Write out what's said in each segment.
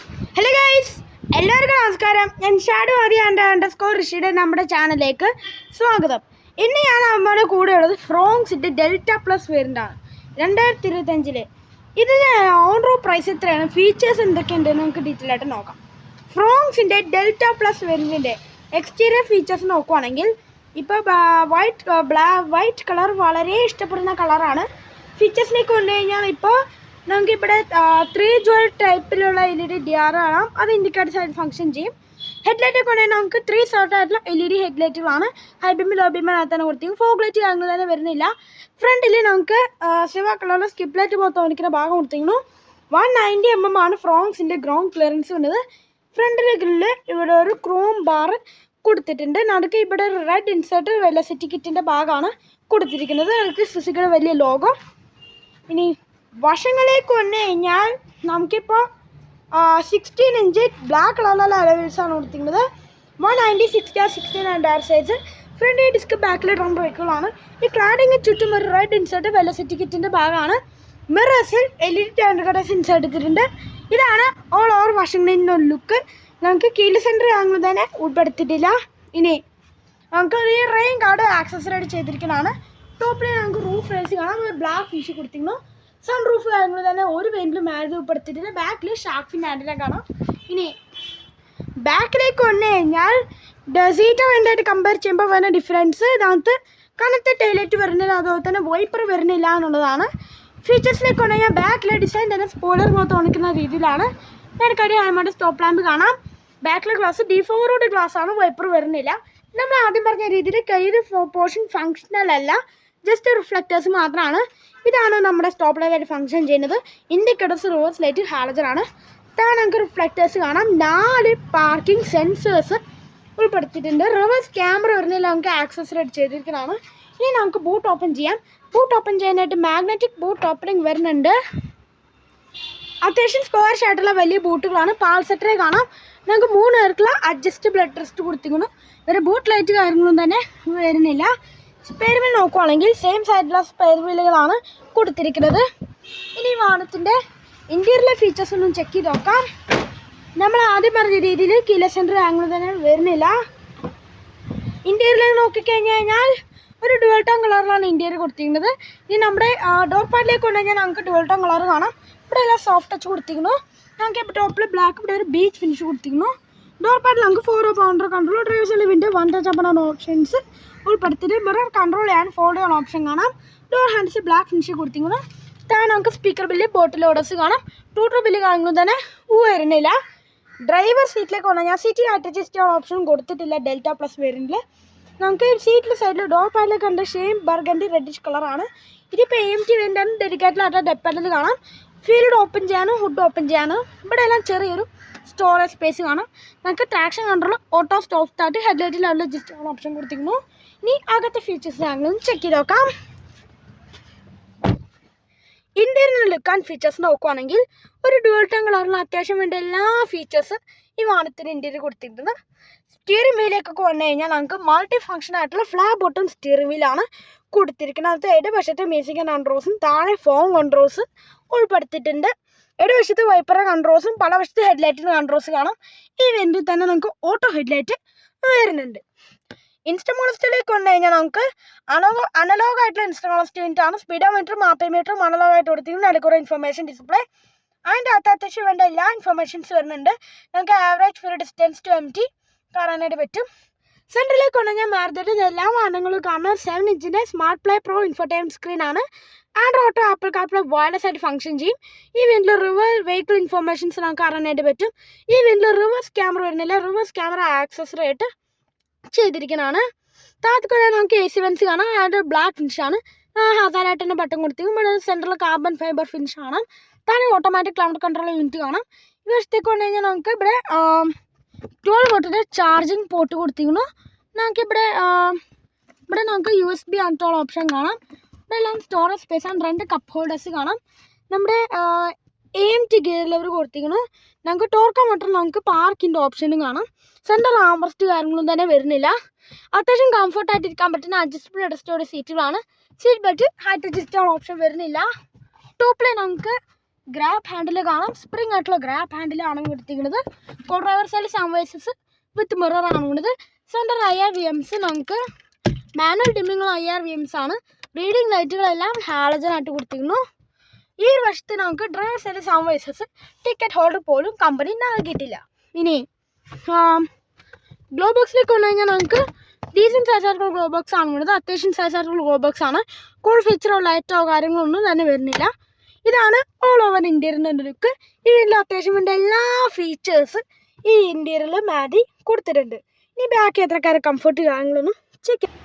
Hello guys, എല്ലാവർക്കും നമസ്കാരം. ഞാൻ ഷാഡു _ഋഷിയുടെ നമ്മുടെ ചാനലിലേക്ക് സ്വാഗതം. ഇന്ന് ഞാൻ നമ്മുടെ കൂടെയുള്ളത് ഫ്രോങ്സിൻ്റെ ഡെൽറ്റ പ്ലസ് വേരിയൻ്റാണ് 2025. ഇതിന് ഓൺ റോഡ് പ്രൈസ് എത്രയാണ്, ഫീച്ചേഴ്സ് എന്തൊക്കെയുണ്ടെന്ന് നമുക്ക് ഡീറ്റെയിൽ ആയിട്ട് നോക്കാം. ഫ്രോങ്സിൻ്റെ ഡെൽറ്റ പ്ലസ് വേരിയൻറ്റിൻ്റെ എക്സ്റ്റീരിയർ ഫീച്ചേഴ്സ് നോക്കുവാണെങ്കിൽ ഇപ്പോൾ വൈറ്റ് കളർ വളരെ ഇഷ്ടപ്പെടുന്ന കളറാണ്. ഫീച്ചേഴ്സിലേക്ക് വന്നു കഴിഞ്ഞാൽ ഇപ്പോൾ നമുക്കിവിടെ 3 ജുവൽ ടൈപ്പിലുള്ള LED DRL കാണാം. അത് ഇൻഡിക്കേറ്റേഴ്സ് ആയിട്ട് ഫംഗ്ഷൻ ചെയ്യും. ഹെഡ്ലൈറ്റ് ഒക്കെ ഉണ്ടെങ്കിൽ നമുക്ക് 3 സോർട്ട് ആയിട്ടുള്ള LED ഹെഡ്ലൈറ്റുകളാണ്. ഹൈ ബീം ലോ ബീമിനകത്താണ് കൊടുത്തിരിക്കും. ഫോഗ് ലൈറ്റ് കാര്യങ്ങൾ തന്നെ വരുന്നില്ല. ഫ്രണ്ടിൽ നമുക്ക് സിൽവർ കളറിൽ സ്കിപ്പ് ലൈറ്റ് പോലെ തോന്നിക്കുന്ന ഭാഗം കൊടുത്തിരിക്കുന്നു. 190 mm ആണ് ഫ്രോങ്സിൻ്റെ ഗ്രൗണ്ട് ക്ലിയറൻസ് വന്നത്. ഫ്രണ്ടിലെ ഗ്രില്ലിൽ ഇവിടെ ഒരു ക്രോം ബാർ കൊടുത്തിട്ടുണ്ട്. നടുക്ക് ഇവിടെ ഒരു റെഡ് ഇൻസേർട്ട് വെലോസിറ്റി കിറ്റിൻ്റെ ഭാഗമാണ് കൊടുത്തിരിക്കുന്നത്. അതിലേക്ക് സുസുക്കിയുടെ വലിയ ലോഗോ. ഇനി വശങ്ങളിലേക്ക് വന്നു കഴിഞ്ഞാൽ നമുക്കിപ്പോൾ 16 ഇഞ്ച് ബ്ലാക്ക് കളറിലുള്ള അലവൽസാണ് കൊടുത്തിരിക്കുന്നത്. 190/60/16 ഡയർ സൈസ്. ഫ്രണ്ട് ഡിസ്ക് ബാക്കിലെ ഡ്രം ബ്രേക്കുകളാണ്. ഈ ക്ലാഡിങ് ചുറ്റും ഒരു റെഡ് ഇൻസേർട്ട് വെലോസിറ്റി കിറ്റിൻ്റെ ഭാഗമാണ്. മിറേഴ്സിൽ LED ടെൻഡർസ് ഇൻസേർട്ട് എടുത്തിട്ടുണ്ട്. ഇതാണ് ഓൾ ഓവർ വശങ്ങളിൻ്റെ ഒരു ലുക്ക്. നമുക്ക് കീല് സെൻറ്റർ ആണെങ്കിൽ തന്നെ ഉൾപ്പെടുത്തിയിട്ടില്ല. ഇനി നമുക്ക് ഈ റെയിൻ കാർഡ് ആക്സസറൈഡ് ചെയ്തിരിക്കുന്നതാണ്. ടോപ്പിൽ നമുക്ക് റൂഫ് റേസ് കാണാം. ഒരു ബ്ലാക്ക് ഫിഷ് കൊടുത്തിരിക്കുന്നു. സൺ റൂഫ് കാര്യങ്ങൾ തന്നെ ഒരു പെയിൻറ്റിലും മാരുതി ഉൾപ്പെടുത്തിയിട്ടില്ല. ബാക്കിൽ ഷാർക്ക് ഫിൻ ആൻറ്റിന കാണാം. ഇനി ബാക്കിലേക്ക് വന്നു കഴിഞ്ഞാൽ ഡെസീറ്റോ വേണ്ടിയിട്ട് കമ്പയർ ചെയ്യുമ്പോൾ വരുന്ന ഡിഫറൻസ് ഇതിനകത്ത് കനത്ത ടൈലൈറ്റ് വരുന്നില്ല, അതുപോലെ തന്നെ വൈപ്പർ വരുന്നില്ല എന്നുള്ളതാണ്. ഫീച്ചേഴ്സിലേക്ക് വന്നു കഴിഞ്ഞാൽ ബാക്കിലെ ഡിസൈൻ തന്നെ സ്പോയിലർ പോലെ തോന്നിക്കുന്ന രീതിയിലാണ്. നേരക്കടി ആയമായിട്ട് സ്റ്റോപ്പ് ലാമ്പ് കാണാം. ബാക്കിലെ ഗ്ലാസ് ഡീഫോർവേഡ് ഗ്ലാസ് ആണ്, വൈപ്പർ വരുന്നില്ല. നമ്മൾ ആദ്യം പറഞ്ഞ രീതിയിൽ കയ്യിൽ പോർഷൻ ഫങ്ഷണൽ അല്ല, ജസ്റ്റ് റിഫ്ലക്റ്റേഴ്സ് മാത്രമാണ്. ഇതാണ് നമ്മുടെ സ്റ്റോപ്പ് ലൈറ്റ് ആയിട്ട് ഫംഗ്ഷൻ ചെയ്യുന്നത്. ഇൻഡിക്കേറ്റേഴ്സ്, റിവേഴ്സ് ലൈറ്റ്, ഹാലജറാണ്. താഴെ നമുക്ക് റിഫ്ലക്റ്റേഴ്സ് കാണാം. 4 പാർക്കിംഗ് സെൻസേഴ്സ് ഉൾപ്പെടുത്തിയിട്ടുണ്ട്. റിവേഴ്സ് ക്യാമറ വരുന്നില്ല, നമുക്ക് ആക്സസറൈഡ് ചെയ്തിരിക്കുന്നതാണ്. ഇനി നമുക്ക് ബൂട്ട് ഓപ്പൺ ചെയ്യാം. ബൂട്ട് ഓപ്പൺ ചെയ്യാനായിട്ട് മാഗ്നറ്റിക് ബൂട്ട് ഓപ്പണിംഗ് വരുന്നുണ്ട്. അത്യാവശ്യം സ്ക്വയർ ആയിട്ടുള്ള വലിയ ബൂട്ടുകളാണ്. പാൾസെറ്ററെ കാണാം. നമുക്ക് 3 പേർക്കുള്ള അഡ്ജസ്റ്റബിൾ ഹെഡ്റെസ്റ്റ് കൊടുത്തിരിക്കുന്നു. വേറെ ബൂട്ട് ലൈറ്റ് കാര്യങ്ങളൊന്നും തന്നെ വരുന്നില്ല. സ്പെയർ വീൽ നോക്കുവാണെങ്കിൽ സെയിം സൈഡിലുള്ള സ്പെയർ വീലുകളാണ് കൊടുത്തിരിക്കുന്നത്. ഇനി വാഹനത്തിൻ്റെ ഇൻറ്റീരിയർ ഫീച്ചേഴ്സ് ഒന്നും ചെക്ക് ചെയ്ത് നോക്കാം. നമ്മൾ ആദ്യം പറഞ്ഞ രീതിയിൽ കീല സെൻറ്റർ ആംഗിൾ തന്നെ വരുന്നില്ല. ഇൻറ്റീരിയർ നോക്കിക്കഴിഞ്ഞാൽ ഒരു ഡുവൽ ടോൺ കളറിലാണ് ഇൻറ്റീരിയർ കൊടുത്തിരിക്കുന്നത്. ഇനി നമ്മുടെ ഡോർ പാർട്ടിലേക്ക് കൊണ്ടു കഴിഞ്ഞാൽ നമുക്ക് ഡുവൽ ടോൺ കളർ കാണാം. ഇവിടെ എല്ലാം സോഫ്റ്റ് ടച്ച് കൊടുത്തിരിക്കുന്നു. നമുക്ക് ഇപ്പോൾ ടോപ്പിൽ ബ്ലാക്ക്, ഇവിടെ ഒരു ബീച്ച് ഫിനിഷ് കൊടുത്തിരിക്കുന്നു. ഡോർ പാഡിൽ നമുക്ക് 4 പൗണ്ടർ കൺട്രോൾ, ഡ്രൈവേഴ്സ് ലിവിൻ്റെ 1 ടച്ച് അപ്പ് ഓപ്ഷൻസ് ഉൾപ്പെടുത്തിയിട്ട് മിറർ കൺട്രോൾ ചെയ്യാൻ ഫോൾഡ് ചെയ്യാൻ ഓപ്ഷൻ കാണാം. ഡോർ ഹാൻഡ്സ് ബ്ലാക്ക് ഫിനിഷ് കൊടുത്തിരിക്കുന്നു. താഴെ നമുക്ക് സ്പീക്കർ ബില്ല്, ബോട്ടിൽ ഓർഡേഴ്സ് കാണാം. ടൂട്ടർ ബില്ല് കാണുന്നത് തന്നെ വരുന്നില്ല. ഡ്രൈവർ സീറ്റിലേക്ക് വന്നാൽ ഞാൻ സീറ്റ് അഡ്ജസ്റ്റ് ചെയ്യാൻ ഓപ്ഷൻ കൊടുത്തിട്ടില്ല. ഡെൽറ്റ പ്ലസ് വേരിയൻറ്റിൽ നമുക്ക് സീറ്റിൽ സൈഡിൽ ഡോർ പാഡിൽ കണ്ട ഷെയിം ബർഗൻഡി റെഡിഷ് കളറാണ്. ഇതിപ്പോൾ AMT വേണ്ടിയാണ്. ഡെഡിക്കേറ്റഡ് ആയിട്ട് ഡെപ്പലിൽ കാണാം. ഫീൽഡ് ഓപ്പൺ ചെയ്യാനും ഹുഡ് ഓപ്പൺ ചെയ്യാനും ഇവിടെ എല്ലാം ചെറിയൊരു സ്റ്റോറേജ് സ്പേസ് കാണാം. നമുക്ക് traction control, auto stop start, ഹെഡ്ലൈറ്റിൽ അഡ്ജസ്റ്റ് ചെയ്യാൻ ഓപ്ഷൻ കൊടുത്തിരിക്കുന്നു. ഇനി അകത്തെ ഫീച്ചേഴ്സ് ഞങ്ങളും ചെക്ക് ചെയ്ത് നോക്കാം. ഇന്ത്യയിൽ ലുക്ക് ആൻഡ് ഫീച്ചേഴ്സ് നോക്കുവാണെങ്കിൽ ഒരു ഡുവൽ ടോൺ കളറിന് അത്യാവശ്യം വേണ്ട എല്ലാ ഫീച്ചേഴ്സ് ഈ വാഹനത്തിന് ഇന്ത്യയിൽ കൊടുത്തിട്ടുണ്ട്. സ്റ്റിയറിംഗ് വീലിലേക്കൊക്കെ വന്നു കഴിഞ്ഞാൽ നമുക്ക് മൾട്ടി ഫംഗ്ഷൻ ആയിട്ടുള്ള ഫ്ലാറ്റ് ബോട്ടം സ്റ്റിയറിംഗ് വീലാണ് കൊടുത്തിരിക്കുന്നത്. അത് ഇടവശത്ത് മ്യൂസിക് കൺട്രോൾസും താഴെ ഫോൺ കൺട്രോൾസ് ഉൾപ്പെടുത്തിയിട്ടുണ്ട്. ഇടവശത്ത് വൈപ്പർ കൺട്രോൾസും പല വശത്ത് ഹെഡ്ലൈറ്റിന് കൺട്രോൾസ് കാണാം. ഈ വെന്റിൽ തന്നെ നമുക്ക് ഓട്ടോ ഹെഡ്ലൈറ്റ് വരുന്നുണ്ട്. ഇൻസ്റ്റമോളസ്റ്റിലേക്ക് വന്നു കഴിഞ്ഞാൽ നമുക്ക് അനലോഗ് ആയിട്ടുള്ള ഇൻസ്റ്റമോളസ്റ്റ് യൂണിറ്റ് ആണ്. സ്പീഡോമീറ്ററും മാപ്പോമീറ്ററും അനലോഗായിട്ട് കൊടുത്തിരിക്കുന്നത്. അതിൽ കുറേ ഇൻഫർമേഷൻ ഡിസ്പ്ലേ, അതിൻ്റെ അത്യാവശ്യം വേണ്ട എല്ലാ ഇൻഫർമേഷൻസ് വരുന്നുണ്ട്. നമുക്ക് average fuel distance to MT കാണാനായിട്ട് പറ്റും. സെൻറ്ററിലേക്ക് വന്നു കഴിഞ്ഞാൽ മാരുതിയുടെ എല്ലാ വാഹനങ്ങളും കാണുന്ന 7 ഇഞ്ചിൻ്റെ സ്മാർട്ട് പ്ലേ പ്രോ ഇൻഫോർടൈൻമെൻറ്റ് സ്ക്രീനാണ്. Android Auto, Apple CarPlay wireless ആയിട്ട് ഫംഗ്ഷൻ ചെയ്യും. ഈ വീട്ടിൽ റിവേഴ്സ് വെഹിക്കിൾ ഇൻഫർമേഷൻസ് നമുക്ക് കാണാനായിട്ട് പറ്റും. ഈ വീട്ടിൽ റിവേഴ്സ് ക്യാമറ വരുന്നില്ല. റിവേഴ്സ് ക്യാമറ ആക്സസറി ആയിട്ട് ചെയ്തിരിക്കുന്നതാണ്. താഴത്തേക്ക് നമുക്ക് AC വെൻസ് കാണാം. അതിൻ്റെ ബ്ലാക്ക് ഫിനിഷാണ്. ഹസാരായിട്ട് തന്നെ ബട്ടൺ കൊടുത്തിരിക്കും. ഇവിടെ സെൻറ്ററിൽ കാർബൺ ഫൈബർ ഫിനിഷ് കാണാം. താഴെ ഓട്ടോമാറ്റിക് ക്ലൗഡ് കൺട്രോൾ യൂണിറ്റ് കാണാം. ഈ വശത്തേക്ക് വന്നു കഴിഞ്ഞാൽ നമുക്ക് ഇവിടെ 12 വോട്ടിൻ്റെ ചാർജിങ് പോർട്ട് കൊടുത്തിരിക്കുന്നു. നമുക്കിവിടെ നമുക്ക് USB അൺടോൾ ഓപ്ഷൻ കാണാം. ഇവിടെ എല്ലാം സ്റ്റോറേജ് സ്പേസ് ആണ്. 2 കപ്പ് ഹോൾഡേഴ്സ് കാണാം. നമ്മുടെ AMT ഗിയർ ലെവർ കൊടുത്തിരിക്കുന്നു. നമുക്ക് ടോർക്ക മോട്ടർ, നമുക്ക് പാർക്കിൻ്റെ ഓപ്ഷനും കാണാം. സെൻറ്റർ ആംറസ്റ്റ് കാര്യങ്ങളൊന്നും തന്നെ വരുന്നില്ല. അത്യാവശ്യം കംഫർട്ടായിട്ട് ഇരിക്കാൻ പറ്റുന്ന അഡ്ജസ്റ്റബിൾ ഹെഡ്സ്റ്റോറി സീറ്റുകളാണ്. സീറ്റ് ബെൽറ്റ് ഹൈറ്റ് അഡ്ജസ്റ്റ് ചെയ്യാൻ ഓപ്ഷൻ വരുന്നില്ല. ടോപ്പിൽ നമുക്ക് ഗ്രാബ് ഹാൻഡിൽ കാണാം. സ്പ്രിംഗ് ആയിട്ടുള്ള ഗ്രാബ് ഹാൻഡിലാണ് കൊടുത്തിരിക്കുന്നത്. കോ ഡ്രൈവർ സൈഡ് സൺവൈസസ് വിത്ത് മിറർ ആണ് ഉള്ളത്. സെൻറ്റർ IRVMs നമുക്ക് മാനുവൽ ഡിമ്മിങ്ങുള്ള IRVMs ആണ്. റീഡിങ് ലൈറ്റുകളെല്ലാം ഹാലജൻ ആയിട്ട് കൊടുത്തിരുന്നു. ഈ ഒരു വശത്ത് നമുക്ക് driver side sun visors ticket holder പോലും കമ്പനി നൽകിയിട്ടില്ല. ഇനി ഗ്ലോ ബോക്സിലേക്ക് വന്നു കഴിഞ്ഞാൽ നമുക്ക് ഡീസൻറ്റ് സൈസായിട്ടുള്ള ഗ്ലോ ബോക്സ് ആണ് വരുന്നത്. അത്യാവശ്യം സൈസായിട്ടുള്ള ഗ്ലോ ബോക്സ് ആണ്. കൂൾ ഫീച്ചറോ ലൈറ്റോ കാര്യങ്ങളൊന്നും തന്നെ വരുന്നില്ല. ഇതാണ് ഓൾ ഓവർ ഇൻറ്റീരിയറിൻ്റെ ലുക്ക്. ഈ വീട്ടിൽ അത്യാവശ്യം വേണ്ട എല്ലാ ഫീച്ചേഴ്സ് ഈ ഇൻറ്റീരിയറിൽ മാതി കൊടുത്തിട്ടുണ്ട്. ഇനി ബാക്ക് യാത്രക്കാരെ കംഫർട്ട് കാര്യങ്ങളൊന്നും ചെക്ക് ചെയ്യാം.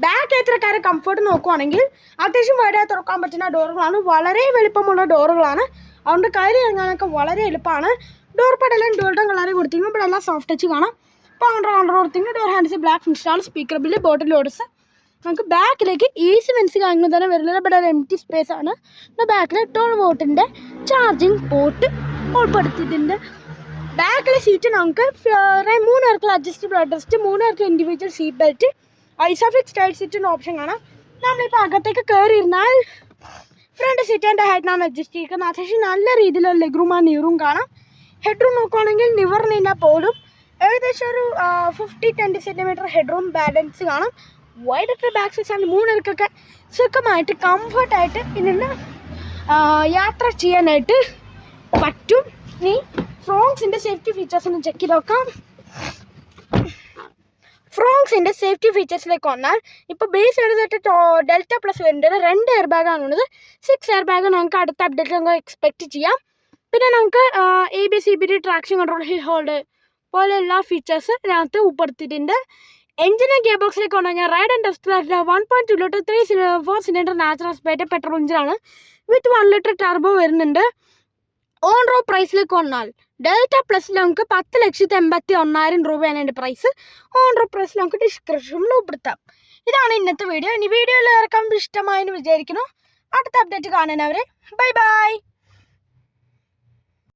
ബാക്ക് യാത്രക്കാരെ കംഫർട്ട് നോക്കുവാണെങ്കിൽ അത്യാവശ്യം വൈഡായി തുറക്കാൻ പറ്റുന്ന ഡോറുകളാണ്. വളരെ വലുപ്പമുള്ള ഡോറുകളാണ്. അതുകൊണ്ട് കയറി ഇറങ്ങാനൊക്കെ വളരെ എളുപ്പമാണ്. ഡോർ പടെല്ലാം ഡോറുടെ കളറ് കൊടുത്തിരിക്കും. ഇവിടെ എല്ലാം സോഫ്റ്റ് ടച്ച് കാണാം. കൗണ്ടർ കൊടുത്തിരിക്കും. ഡോർ ഹാൻഡ്സ് ബ്ലാക്ക് ഫിനിഷാണ്. Speaker bill bottle holders. നമുക്ക് ബാക്കിലേക്ക് ഈസി വെൻസ് കാര്യങ്ങൾ തന്നെ വരുന്നത്. ഇവിടെ ഒരു എംറ്റി സ്പേസ് ആണ്. ബാക്കിൽ 12 വോൾട്ടിൻ്റെ ചാർജിങ് പോർട്ട് ഉൾപ്പെടുത്തിയിട്ടുണ്ട്. ബാക്കിലെ സീറ്റ് നമുക്ക് 3 പേർക്കുള്ള അഡ്ജസ്റ്റബിൾ അഡ്ജസ്റ്റ്, 3 പേർക്ക് individual seat belt, ISOFIX style സീറ്റിൻ്റെ ഓപ്ഷൻ കാണാം. നമ്മളിപ്പോൾ അകത്തേക്ക് കയറിയിരുന്നാൽ ഫ്രണ്ട് സീറ്റിൻ്റെ ഹെഡിനാണ് അഡ്ജസ്റ്റ് ചെയ്തിരിക്കുന്നത്. അത്യാവശ്യം നല്ല രീതിയിലുള്ള ലെഗ് റൂം ആൻഡ് നീ റൂം കാണാം. ഹെഡ് റൂം നോക്കുകയാണെങ്കിൽ നിവർന്നില്ല പോലും ഏകദേശം ഒരു 50-20 സെൻറ്റിമീറ്റർ ഹെഡ് റൂം ബാലൻസ് കാണാം. വൈഡായിട്ട് ബാക്ക് സൈസ് ആണ്. 3 പേർക്കൊക്കെ സുഖമായിട്ട് കംഫർട്ടായിട്ട് ഇതിന് യാത്ര ചെയ്യാനായിട്ട് പറ്റും. ഇനി ഫ്രോങ്സിൻ്റെ സേഫ്റ്റി ഫീച്ചേഴ്സ് ഒന്ന് ചെക്ക് ചെയ്ത് നോക്കാം. ഫ്രോങ്സിൻ്റെ സേഫ്റ്റി ഫീച്ചേഴ്സിലേക്ക് വന്നാൽ ഇപ്പോൾ ബേസ് എടുത്തിട്ട് ഡെൽറ്റ പ്ലസ് വരുന്നത് 2 എയർ ബാഗാണ് ഉള്ളത്. 6 എയർ ബാഗ് നമുക്ക് അടുത്ത അപ്ഡേറ്റ് നമുക്ക് എക്സ്പെക്റ്റ് ചെയ്യാം. പിന്നെ നമുക്ക് ABS CBD traction control hill hold പോലെയുള്ള ഫീച്ചേഴ്സ് ഇതിനകത്ത് ഉൾപ്പെടുത്തിയിട്ടുണ്ട്. എഞ്ചിന് ഗിയർ ബോക്സിലേക്ക് വന്നു കഴിഞ്ഞാൽ ride and test 1.2 litre 4 cylinder natural സ്പേറ്റ് പെട്രോൾ എഞ്ചിനാണ് വിത്ത് 1 ലിറ്റർ ടർബോ വരുന്നുണ്ട്. ഓൺ റോഡ് പ്രൈസിലേക്ക് വന്നാൽ ഡെൽറ്റ പ്ലസിൽ നമുക്ക് 10,81,000 രൂപയാണ് അതിൻ്റെ പ്രൈസ്. ഓൺ റോഡ് പ്രൈസിൽ നമുക്ക് ഡിസ്ക്രിപ്ഷനിൽ ഉൾപ്പെടുത്താം. ഇതാണ് ഇന്നത്തെ വീഡിയോ. ഇനി വീഡിയോയിൽ ഇറക്കാൻ ഇഷ്ടമായെന്ന് വിചാരിക്കുന്നു. അടുത്ത അപ്ഡേറ്റ് കാണാനവരെ ബൈ ബൈ.